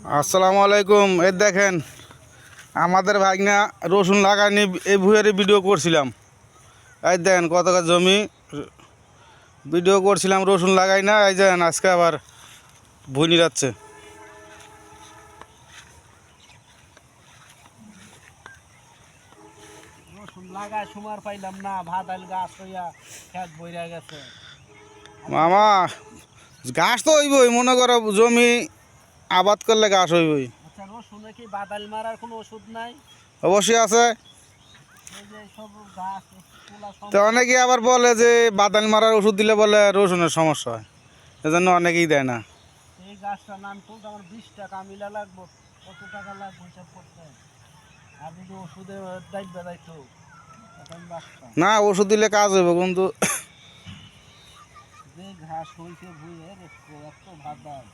আসসালামু আলাইকুম। এই দেখেন আমাদের ভাগনা রসুন লাগানি এই ভুঁইয়ারে ভিডিও করছিলাম। এই দেখেন কত জমি ভিডিও করছিলাম রসুন লাগাই না, এই দেখেন আজকে আবার ভুঁই নিরাচ্ছে। রসুন লাগায় সুমার পাইলাম না, ভাদাইল গাছ হইয়া খেত বইরা গেছে। মামা ঘাস তো হইবই, মনে করো জমি আবাদ করলে ঘাস হইবই। আচ্ছা, রসুনে কি বাদাইল মারার কোনো ওষুধ নাই? অবশ্যই আছে। এই যে সব গাছ তোলা তো অনেকেই আবার বলে যে বাদাল মারার ওষুধ দিলে বলে রসুনের সমস্যা হয়, এজন্য অনেকেই দেয় না। এই গাছটার নাম তুলতে আমার 20 টাকা মিলা লাগবো। কত টাকা লাগবে হিসাব করতে? আর যদি ওষুধে দায়িত্ব দায়িত্ব আমি বাঁচতাম। না, ওষুধ দিলে কাজ হইব, কিন্তু যে ঘাস হয়েছে ভুঁয়ে এত ভাদাল।